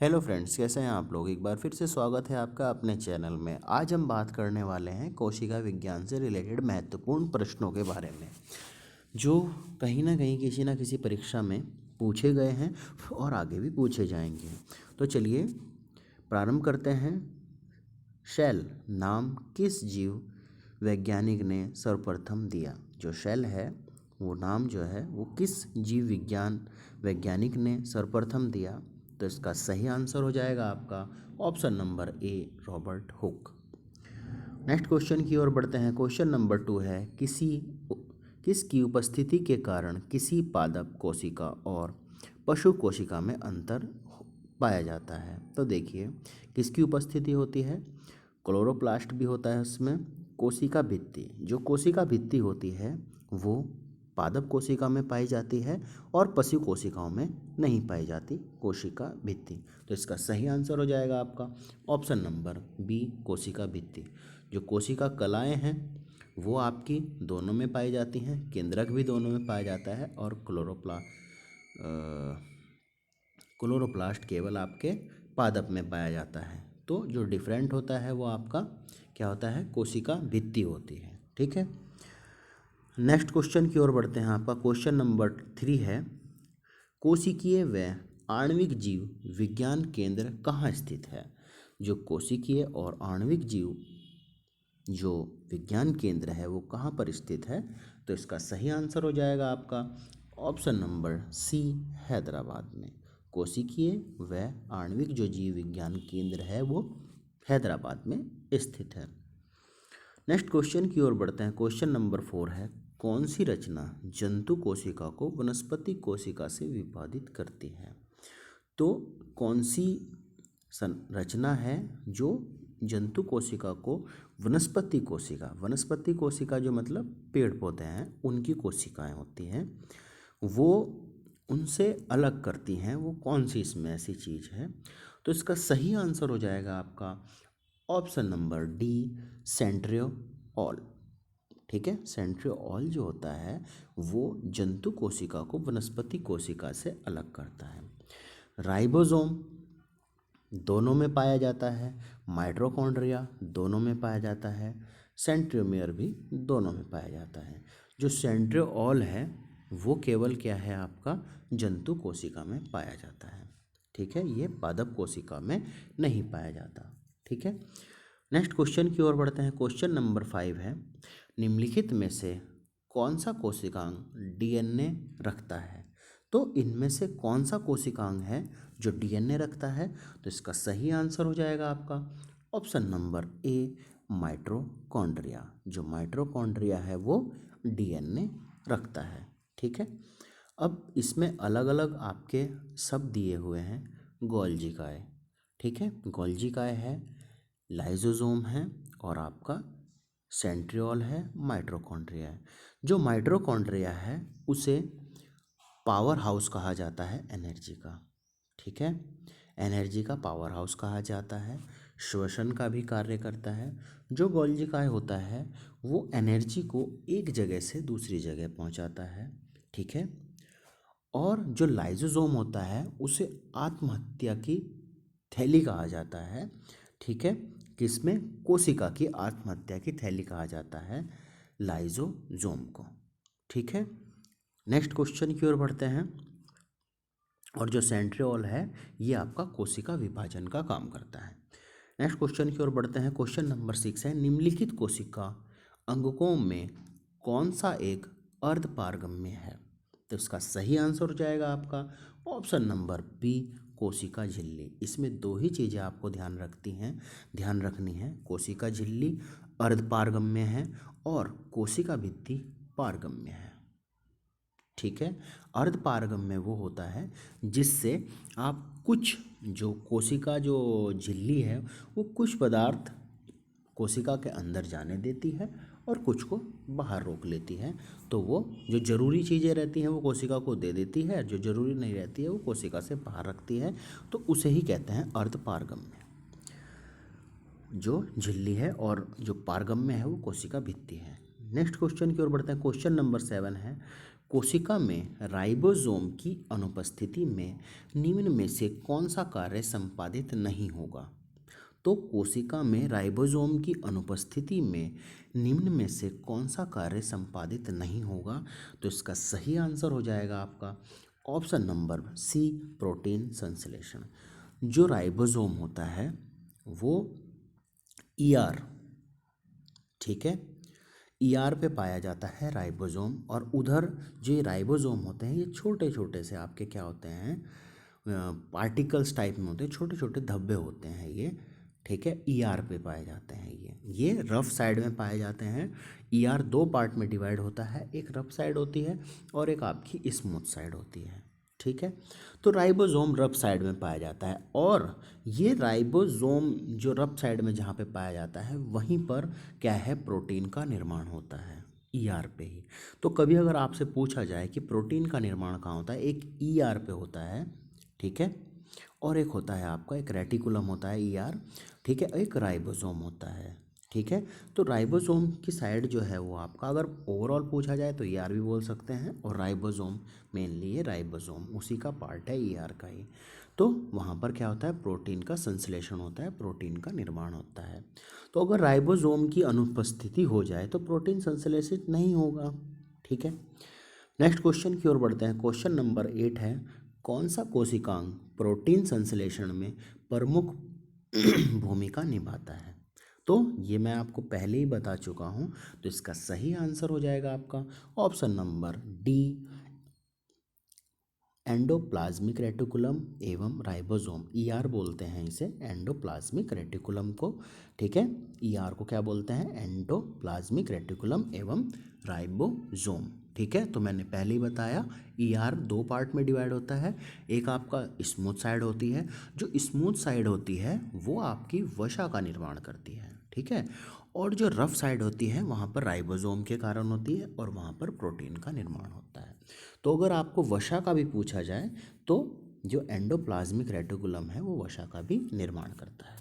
Hello friends, कैसे हैं आप लोग। एक बार फिर से स्वागत है आपका अपने चैनल में। आज हम बात करने वाले हैं कोशिका विज्ञान से रिलेटेड महत्वपूर्ण प्रश्नों के बारे में, जो कहीं ना किसी परीक्षा में पूछे गए हैं और आगे भी पूछे जाएंगे। तो चलिए प्रारंभ करते हैं। शेल नाम किस जीव वैज्ञानिक ने सर्वप्रथम दिया? जो शेल है वो नाम जो है वो किस जीव विज्ञान वैज्ञानिक ने सर्वप्रथम दिया? तो इसका सही आंसर हो जाएगा आपका option number A, Robert Hooke. Next question की ओर बढ़ते हैं। क्वेश्चन नंबर 2 है, किसकी उपस्थिति के कारण किसी पादप कोशिका और पशु कोशिका में अंतर पाया जाता है? तो देखिए, किसकी उपस्थिति होती है? क्लोरोप्लास्ट भी होता है उसमें। कोशिका भित्ति, जो कोशिका भित्ति होती है वो पादप कोशिका में पाई जाती है और पशु कोशिकाओं में नहीं पाई जाती कोशिका भित्ति। तो इसका सही आंसर हो जाएगा आपका ऑप्शन नंबर बी, कोशिका भित्ति। जो कोशिका कलाएं हैं वो आपकी दोनों में पाई जाती हैं, केंद्रक भी दोनों में पाया जाता है, और क्लोरोप्लास्ट केवल आपके पादप में पाया जाता है। तो जो डिफरेंट होता है वो आपका क्या होता है? कोशिका भित्ति होती है। ठीक है, नेक्स्ट क्वेश्चन की ओर बढ़ते हैं। आपका क्वेश्चन नंबर 3 है, कोशिकीय व आणविक जीव विज्ञान केंद्र कहाँ स्थित है? जो कोशिकीय और आणविक जीव जो विज्ञान केंद्र है वो कहाँ पर स्थित है? तो इसका सही आंसर हो जाएगा आपका ऑप्शन नंबर सी, हैदराबाद में। कोशिकीय व आणविक जो जीव विज्ञान केंद्र है वो हैदराबाद में स्थित है। नेक्स्ट क्वेश्चन की ओर बढ़ते हैं। क्वेश्चन नंबर 4 है, कौन सी रचना जंतु कोशिका को वनस्पति कोशिका से विभाजित करती है? तो कौन सी रचना है जो जंतु कोशिका को वनस्पति कोशिका जो मतलब पेड़ पौधे हैं उनकी कोशिकाएं होती हैं, वो उनसे अलग करती हैं? वो कौन सी इसमें ऐसी चीज़ है? तो इसका सही आंसर हो जाएगा आपका ऑप्शन नंबर डी, सेंट्रियोल। ठीक है, सेंट्रियोल जो होता है वो जंतु कोशिका को वनस्पति कोशिका से अलग करता है। राइबोसोम दोनों में पाया जाता है, माइटोकॉन्ड्रिया दोनों में पाया जाता है, सेंट्रियोमियर भी दोनों में पाया जाता है। जो सेंट्रियोल है वो केवल क्या है आपका जंतु कोशिका में पाया जाता है। ठीक है, ये पादप कोशिका में नहीं पाया जाता। ठीक है, नेक्स्ट क्वेश्चन की ओर बढ़ते हैं। क्वेश्चन नंबर 5 है, निम्नलिखित में से कौन सा कोशिकांग डीएनए रखता है? तो इनमें से कौन सा कोशिकांग है जो डीएनए रखता है? तो इसका सही आंसर हो जाएगा आपका ऑप्शन नंबर ए, माइटोकॉन्ड्रिया। जो माइटोकॉन्ड्रिया है वो डीएनए रखता है। ठीक है, अब इसमें अलग अलग आपके शब्द दिए हुए हैं। गोल्जी काय, ठीक है, गोल्जी काय है, लाइसोसोम है, और आपका सेंट्रियोल है, माइटोकॉन्ड्रिया है। जो माइटोकॉन्ड्रिया है उसे पावर हाउस कहा जाता है एनर्जी का। ठीक है, एनर्जी का पावर हाउस कहा जाता है, श्वसन का भी कार्य करता है। जो गोल्जी काय होता है वो एनर्जी को एक जगह से दूसरी जगह पहुंचाता है। ठीक है, और जो लाइसोसोम होता है उसे आत्महत्या की थैली कहा जाता है। ठीक है, किसमें? कोशिका की आत्महत्या की थैली कहा जाता है लाइसोसोम को। ठीक है, नेक्स्ट क्वेश्चन की ओर बढ़ते हैं। और जो सेंट्रियोल है ये आपका कोशिका विभाजन का काम करता है। नेक्स्ट क्वेश्चन की ओर बढ़ते हैं। क्वेश्चन नंबर 6 है, निम्नलिखित कोशिका अंगकों में कौन सा एक अर्धपारगम्य है? तो इसका सही आंसर हो जाएगा आपका ऑप्शन नंबर बी, कोशिका झिल्ली। इसमें दो ही चीज़ें आपको ध्यान रखनी है। कोशिका झिल्ली अर्धपारगम्य है और कोशिका भित्ति पारगम्य है। ठीक है, अर्धपारगम्य वो होता है जिससे आप कुछ जो कोशिका जो झिल्ली है वो कुछ पदार्थ कोशिका के अंदर जाने देती है और कुछ को बाहर रोक लेती है। तो वो जो ज़रूरी चीज़ें रहती हैं वो कोशिका को दे देती है, जो ज़रूरी नहीं रहती है वो कोशिका से बाहर रखती है। तो उसे ही कहते हैं अर्धपारगम्य जो झिल्ली है, और जो पारगम्य है वो कोशिका भित्ति है। नेक्स्ट क्वेश्चन की ओर बढ़ते हैं। क्वेश्चन नंबर 7 है, कोशिका में राइबोसोम की अनुपस्थिति में निम्न में से कौन सा कार्य संपादित नहीं होगा? तो कोशिका में राइबोसोम की अनुपस्थिति में निम्न में से कौन सा कार्य संपादित नहीं होगा? तो इसका सही आंसर हो जाएगा आपका ऑप्शन नंबर सी, प्रोटीन संश्लेषण। जो राइबोसोम होता है वो ईआर, ठीक है, ईआर पे पाया जाता है राइबोसोम। और उधर जो ये राइबोसोम होते हैं ये छोटे छोटे से आपके क्या होते हैं, पार्टिकल्स टाइप में होते हैं, छोटे छोटे धब्बे होते हैं ये, ठीक है, ईआर पे पाए जाते हैं। ये रफ साइड में पाए जाते हैं। ईआर दो पार्ट में डिवाइड होता है, एक रफ साइड होती है और एक आपकी स्मूथ साइड होती है, ठीक है। तो राइबोसोम रफ साइड में पाया जाता है और ये राइबोसोम जो रफ साइड में जहाँ पे पाया जाता है वहीं पर क्या है, प्रोटीन का निर्माण होता है, ईआर पे ही। तो कभी अगर आपसे पूछा जाए कि प्रोटीन का निर्माण कहाँ होता है, एक ईआर पे होता है, ठीक है, और एक होता है आपका, एक रेटिकुलम होता है ईआर, ठीक है, एक राइबोसोम होता है, ठीक है। तो राइबोसोम की साइड जो है वो आपका अगर ओवरऑल पूछा जाए तो ईआर भी बोल सकते हैं, और राइबोसोम मेनली ये राइबोसोम उसी का पार्ट है ईआर का ही। तो वहाँ पर क्या होता है, प्रोटीन का संश्लेषण होता है, प्रोटीन का निर्माण होता है। तो अगर राइबोसोम की अनुपस्थिति हो जाए तो प्रोटीन संश्लेषित नहीं होगा, ठीक है। नेक्स्ट क्वेश्चन की ओर बढ़ते हैं। क्वेश्चन नंबर 8 है, कौन सा कोशिकांग प्रोटीन संश्लेषण में प्रमुख भूमिका निभाता है? तो ये मैं आपको पहले ही बता चुका हूँ, तो इसका सही आंसर हो जाएगा आपका option number D, endoplasmic reticulum एवं राइबोसोम। ईआर बोलते हैं इसे, एंडोप्लाज्मिक रेटिकुलम को, ठीक है, ईआर को क्या बोलते हैं, एंडोप्लाज्मिक रेटिकुलम एवं राइबोसोम, ठीक है। तो मैंने पहले ही बताया ईआर दो पार्ट में डिवाइड होता है, एक आपका स्मूथ साइड होती है, जो स्मूथ साइड होती है वो आपकी वसा का निर्माण करती है, ठीक है, और जो रफ साइड होती है वहाँ पर राइबोसोम के कारण होती है और वहाँ पर प्रोटीन का निर्माण होता है। तो अगर आपको वसा का भी पूछा जाए तो जो एंडोप्लाज्मिक रेटिकुलम है वो वसा का भी निर्माण करता है।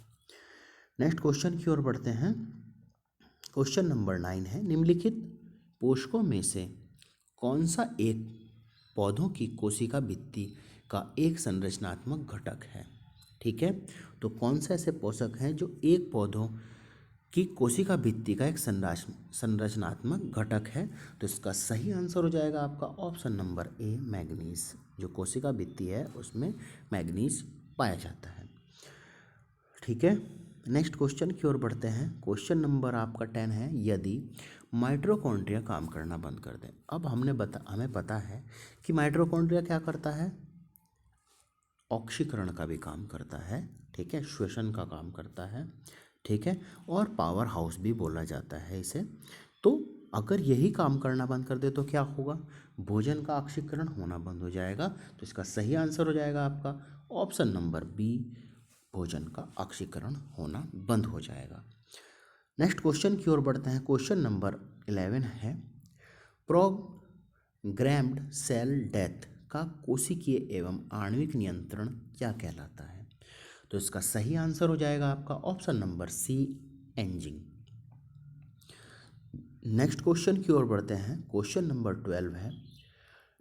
नेक्स्ट क्वेश्चन की ओर बढ़ते हैं। क्वेश्चन नंबर 9 है, निम्नलिखित पोषकों में से कौन सा एक पौधों की कोशिका भित्ति का एक संरचनात्मक घटक है? ठीक है, तो कौन से ऐसे पोषक हैं जो एक पौधों की कोशिका भित्ति का एक संरचनात्मक घटक है? तो इसका सही आंसर हो जाएगा आपका ऑप्शन नंबर ए, मैग्नीज। जो कोशिका भित्ति है उसमें मैग्नीज पाया जाता है, ठीक है। नेक्स्ट क्वेश्चन की ओर बढ़ते हैं। क्वेश्चन नंबर आपका 10 है, यदि माइटोकॉन्ड्रिया काम करना बंद कर दें। अब हमें पता है कि माइटोकॉन्ड्रिया क्या करता है, ऑक्सीकरण का भी काम करता है, ठीक है, श्वसन का काम करता है, ठीक है, और पावर हाउस भी बोला जाता है इसे। तो अगर यही काम करना बंद कर दे तो क्या होगा, भोजन का ऑक्सीकरण होना बंद हो जाएगा। तो इसका सही आंसर हो जाएगा आपका ऑप्शन नंबर बी, भोजन का ऑक्सीकरण होना बंद हो जाएगा। नेक्स्ट क्वेश्चन की ओर बढ़ते हैं। क्वेश्चन नंबर 11 है, प्रोग्राम्ड सेल डेथ का कोशिकीय एवं आणविक नियंत्रण क्या कहलाता है? तो इसका सही आंसर हो जाएगा आपका ऑप्शन नंबर सी, एंजिंग। नेक्स्ट क्वेश्चन की ओर बढ़ते हैं। क्वेश्चन नंबर 12 है,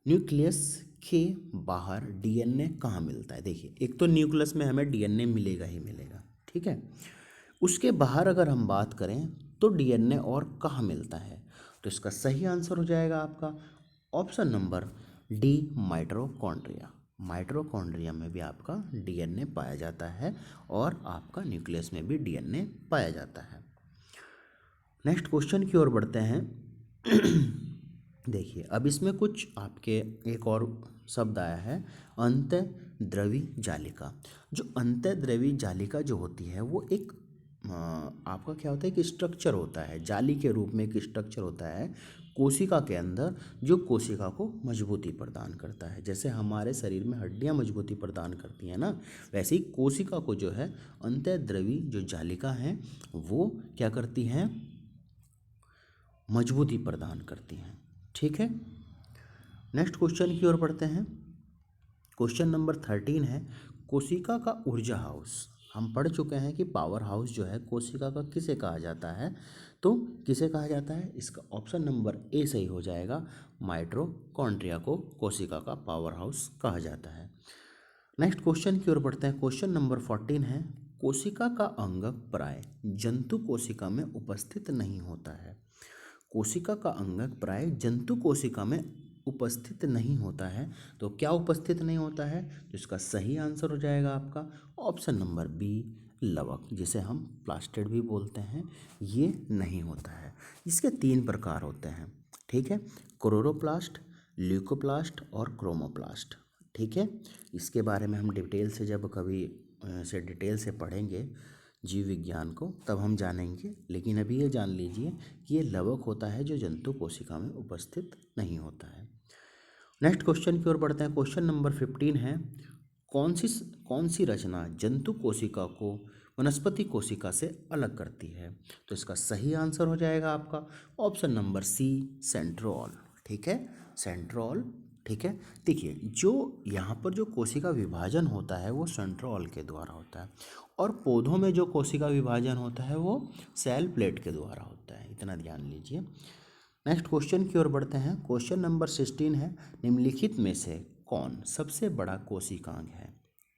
न्यूक्लियस के बाहर डीएनए कहाँ मिलता है? देखिए, एक तो न्यूक्लियस में हमें डीएनए मिलेगा ही मिलेगा, ठीक है, उसके बाहर अगर हम बात करें तो डीएनए और कहाँ मिलता है? तो इसका सही आंसर हो जाएगा आपका option number D, mitochondria. Mitochondria में भी आपका डीएनए पाया जाता है और आपका न्यूक्लियस में भी डीएनए पाया जाता है। नेक्स्ट क्वेश्चन की ओर बढ़ते हैं। देखिए, अब इसमें कुछ आपके एक और शब्द आया है, अंतःद्रवी जालिका। जो अंतःद्रवी जालिका जो होती है वो एक आपका क्या होता है कि स्ट्रक्चर होता है, जाली के रूप में एक स्ट्रक्चर होता है कोशिका के अंदर, जो कोशिका को मजबूती प्रदान करता है। जैसे हमारे शरीर में हड्डियां मजबूती प्रदान करती हैं ना, वैसे ही कोशिका को जो है अंतःद्रवी जो जालिका है वो क्या करती हैं, मजबूती प्रदान करती हैं, ठीक है। नेक्स्ट क्वेश्चन की ओर बढ़ते हैं। क्वेश्चन नंबर 13 है, कोशिका का ऊर्जा हाउस हम पढ़ चुके हैं कि पावर हाउस जो है कोशिका का किसे कहा जाता है, तो किसे कहा जाता है, इसका ऑप्शन नंबर ए सही हो जाएगा। माइटोकॉन्ड्रिया को कोशिका का पावर हाउस कहा जाता है। नेक्स्ट क्वेश्चन की ओर बढ़ते हैं। क्वेश्चन नंबर 14 है, कोशिका का अंगक प्राय जंतु कोशिका में उपस्थित नहीं होता है। कोशिका का अंगक प्राय जंतु कोशिका में उपस्थित नहीं होता है, तो क्या उपस्थित नहीं होता है, तो इसका सही आंसर हो जाएगा आपका ऑप्शन नंबर बी, लवक, जिसे हम प्लास्टिड भी बोलते हैं, ये नहीं होता है। इसके 3 प्रकार होते हैं, ठीक है, क्लोरोप्लास्ट, ल्यूकोप्लास्ट और क्रोमोप्लास्ट, ठीक है। इसके बारे में हम डिटेल से जब कभी से डिटेल से पढ़ेंगे जीव विज्ञान को तब हम जानेंगे, लेकिन अभी ये जान लीजिए कि ये लवक होता है जो जंतु कोशिका में उपस्थित नहीं होता है। नेक्स्ट क्वेश्चन की ओर बढ़ते हैं। क्वेश्चन नंबर 15 है, कौन सी रचना जंतु कोशिका को वनस्पति कोशिका से अलग करती है, तो इसका सही आंसर हो जाएगा आपका ऑप्शन नंबर सी, सेंट्रोल, ठीक है, सेंट्रोल, ठीक है। देखिए जो यहाँ पर जो कोशिका विभाजन होता है वो सेंट्रोल के द्वारा होता है, और पौधों में जो कोशिका विभाजन होता है वो सेल प्लेट के द्वारा होता है, इतना ध्यान लीजिए। नेक्स्ट क्वेश्चन की ओर बढ़ते हैं। क्वेश्चन नंबर 16 है, निम्नलिखित में से कौन सबसे बड़ा कोशिकांग है,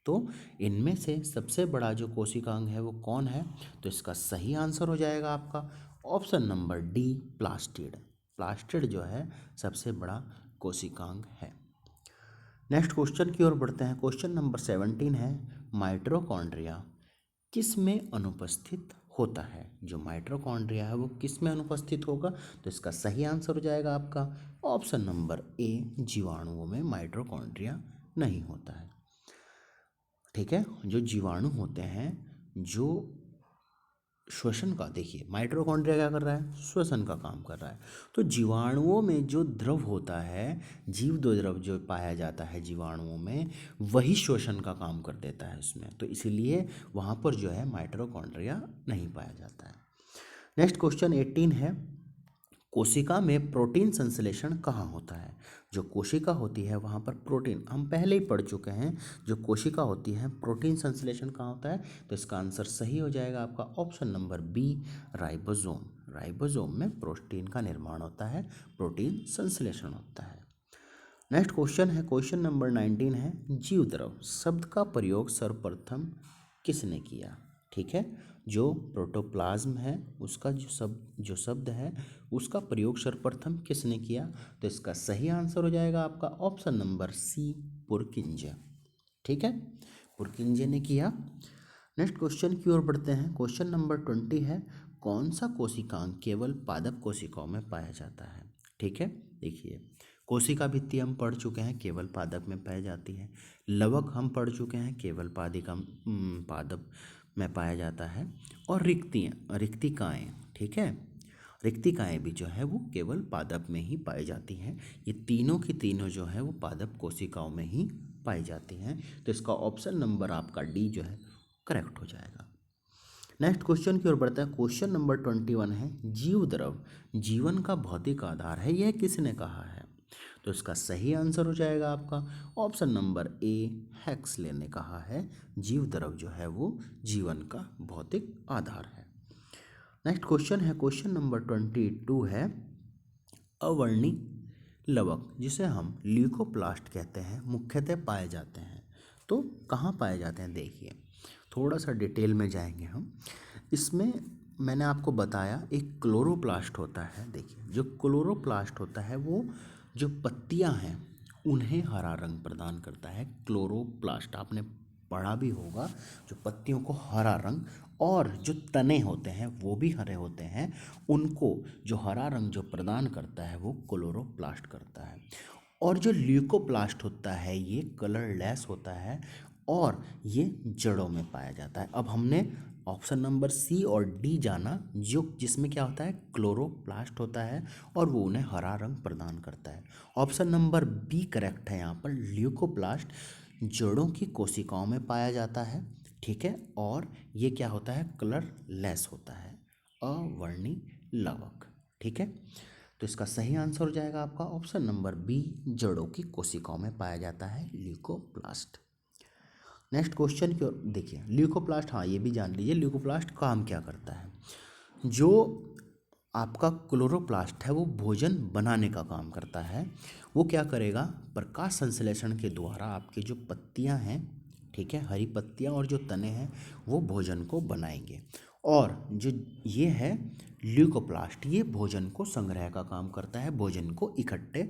तो इनमें से सबसे बड़ा जो कोशिकांग है वो कौन है, तो इसका सही आंसर हो जाएगा आपका option number D, plastid. Plastid जो है सबसे बड़ा कोशिकांग है। नेक्स्ट क्वेश्चन की ओर बढ़ते हैं। क्वेश्चन नंबर 17 है, माइटोकॉन्ड्रिया किस में अनुपस्थित होता है, जो माइटोकॉन्ड्रिया है वो किस में अनुपस्थित होगा, तो इसका सही आंसर हो जाएगा आपका ऑप्शन नंबर ए, जीवाणुओं में माइटोकॉन्ड्रिया नहीं होता है, ठीक है। जो जीवाणु होते हैं जो श्वसन का, देखिए माइटोकॉन्ड्रिया क्या कर रहा है, श्वसन का काम कर रहा है, तो जीवाणुओं में जो द्रव होता है, जीव दो द्रव जो पाया जाता है जीवाणुओं में, वही श्वसन का काम कर देता है उसमें, तो इसीलिए वहाँ पर जो है माइटोकॉन्ड्रिया नहीं पाया जाता है। नेक्स्ट क्वेश्चन 18 है, कोशिका में प्रोटीन संश्लेषण कहाँ होता है, जो कोशिका होती है वहाँ पर प्रोटीन, हम पहले ही पढ़ चुके हैं, जो कोशिका होती है प्रोटीन संश्लेषण कहाँ होता है, तो इसका आंसर सही हो जाएगा आपका option number B, ribosome. Ribosome में प्रोटीन का निर्माण होता है, प्रोटीन संश्लेषण होता है। नेक्स्ट क्वेश्चन है, क्वेश्चन नंबर 19 है, जीव द्रव शब्द का प्रयोग सर्वप्रथम किसने किया, ठीक है, जो प्रोटोप्लाज्म है उसका जो शब्द है उसका प्रयोग सर्वप्रथम किसने किया, तो इसका सही आंसर हो जाएगा आपका ऑप्शन नंबर सी, पुरकिंजे, ठीक है, पुरकिंजे ने किया। नेक्स्ट क्वेश्चन की ओर बढ़ते हैं। क्वेश्चन नंबर 20 है, कौन सा कोशिकांग केवल पादप कोशिकाओं में पाया जाता है, ठीक है। देखिए कोशिका भित्ति हम पढ़ चुके हैं, केवल पादप में पाई जाती है। लवक हम पढ़ चुके हैं, केवल पादप में पाया जाता है। और रिक्तिकाएँ, ठीक है, रिक्तिकाएँ भी जो है वो केवल पादप में ही पाई जाती हैं। ये तीनों की तीनों जो है वो पादप कोशिकाओं में ही पाई जाती हैं, तो इसका ऑप्शन नंबर आपका डी जो है करेक्ट हो जाएगा। नेक्स्ट क्वेश्चन की ओर बढ़ता है। क्वेश्चन नंबर 21 है, जीव द्रव जीवन का भौतिक आधार है, यह किसने कहा है, तो इसका सही आंसर हो जाएगा आपका ऑप्शन नंबर ए, हैक्सले ने कहा है, जीव द्रव जो है वो जीवन का भौतिक आधार है। नेक्स्ट क्वेश्चन है, क्वेश्चन नंबर 22 है, अवर्णी लवक जिसे हम ल्यूकोप्लास्ट कहते हैं मुख्यतः पाए जाते हैं, तो कहाँ पाए जाते हैं, देखिए थोड़ा सा डिटेल में जाएंगे हम इसमें। मैंने आपको बताया एक क्लोरोप्लास्ट होता है, देखिए जो क्लोरोप्लास्ट होता है वो जो पत्तियां हैं उन्हें हरा रंग प्रदान करता है, क्लोरोप्लास्ट आपने पढ़ा भी होगा, जो पत्तियों को हरा रंग, और जो तने होते हैं वो भी हरे होते हैं, उनको जो हरा रंग जो प्रदान करता है वो क्लोरोप्लास्ट करता है। और जो ल्यूकोप्लास्ट होता है ये कलरलेस होता है और ये जड़ों में पाया जाता है। अब हमने ऑप्शन नंबर सी और डी जाना, जो जिसमें क्या होता है क्लोरोप्लास्ट होता है और वो उन्हें हरा रंग प्रदान करता है। ऑप्शन नंबर बी करेक्ट है, यहाँ पर ल्यूकोप्लास्ट जड़ों की कोशिकाओं में पाया जाता है, ठीक है, और ये क्या होता है कलरलेस होता है, अवर्णी लवक, ठीक है। तो इसका सही आंसर हो जाएगा आपका ऑप्शन नंबर बी, जड़ों की कोशिकाओं में पाया जाता है ल्यूकोप्लास्ट। नेक्स्ट क्वेश्चन की ओर देखिए, ल्यूकोप्लास्ट, हाँ ये भी जान लीजिए ल्यूकोप्लास्ट काम क्या करता है। जो आपका क्लोरोप्लास्ट है वो भोजन बनाने का काम करता है। वो क्या करेगा, प्रकाश संश्लेषण के द्वारा आपकी जो पत्तियां हैं, ठीक है, हरी पत्तियां और जो तने हैं वो भोजन को बनाएंगे। और जो ये है ल्यूकोप्लास्ट, ये भोजन को संग्रह का काम करता है, भोजन को इकट्ठे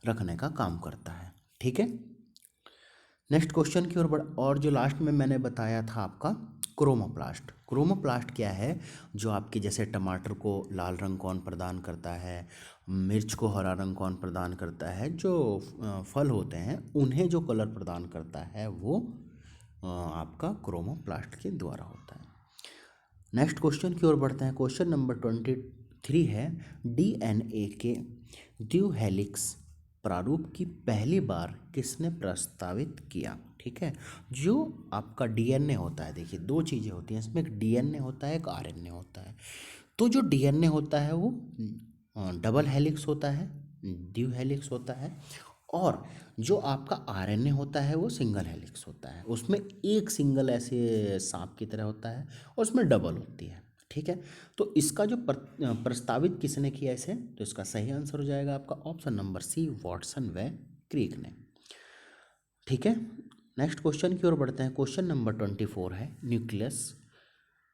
रखने का काम करता है, ठीक है। नेक्स्ट क्वेश्चन की ओर बढ़, और जो लास्ट में मैंने बताया था आपका क्रोमोप्लास्ट। क्रोमोप्लास्ट क्या है, जो आपके जैसे टमाटर को लाल रंग कौन प्रदान करता है, मिर्च को हरा रंग कौन प्रदान करता है, जो फल होते हैं उन्हें जो कलर प्रदान करता है वो आपका क्रोमोप्लास्ट के द्वारा होता है। नेक्स्ट क्वेश्चन की ओर बढ़ते हैं। क्वेश्चन नंबर 23 है, डीएनए के द्विहेलिक्स प्रारूप की पहली बार किसने प्रस्तावित किया, ठीक है। जो आपका डीएनए होता है, देखिए दो चीज़ें होती हैं इसमें, एक डीएनए होता है, एक आरएनए होता है। तो जो डीएनए होता है वो डबल हेलिक्स होता है, द्विहेलिक्स होता है, और जो आपका आरएनए होता है वो सिंगल हेलिक्स होता है। उसमें एक सिंगल ऐसे सांप की तरह होता है और उसमें डबल होती है, ठीक है। तो इसका जो प्रस्तावित किसने किया इसे, तो इसका सही आंसर हो जाएगा आपका ऑप्शन नंबर सी, वॉटसन व क्रिक ने, ठीक है। नेक्स्ट क्वेश्चन की ओर बढ़ते हैं। क्वेश्चन नंबर 24 है, न्यूक्लियस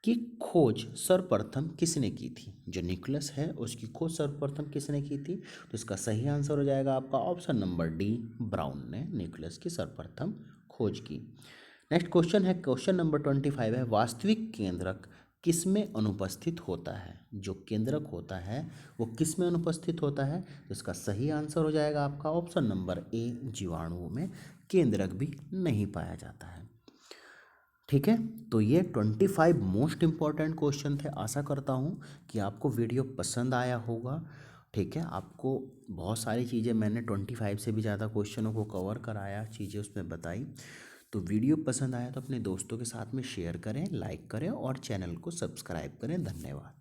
की खोज सर्वप्रथम किसने की थी। जो न्यूक्लियस है उसकी खोज सर्वप्रथम किसने की थी, तो इसका सही आंसर हो जाएगा आपका ऑप्शन नंबर डी, ब्राउन ने न्यूक्लियस की सर्वप्रथम खोज की। नेक्स्ट क्वेश्चन है, क्वेश्चन नंबर 25 है, वास्तविक केंद्रक किसमें अनुपस्थित होता है। जो केंद्रक होता है वो किसमें अनुपस्थित होता है, तो इसका सही आंसर हो जाएगा आपका ऑप्शन नंबर ए, जीवाणुओं में केंद्रक भी नहीं पाया जाता है, ठीक है। तो ये 25 मोस्ट इम्पॉर्टेंट क्वेश्चन थे। आशा करता हूँ कि आपको वीडियो पसंद आया होगा, ठीक है। आपको बहुत सारी चीज़ें मैंने 25 से भी ज़्यादा क्वेश्चनों को कवर कराया, चीज़ें उसमें बताई। तो वीडियो पसंद आया तो अपने दोस्तों के साथ में शेयर करें, लाइक करें और चैनल को सब्सक्राइब करें। धन्यवाद।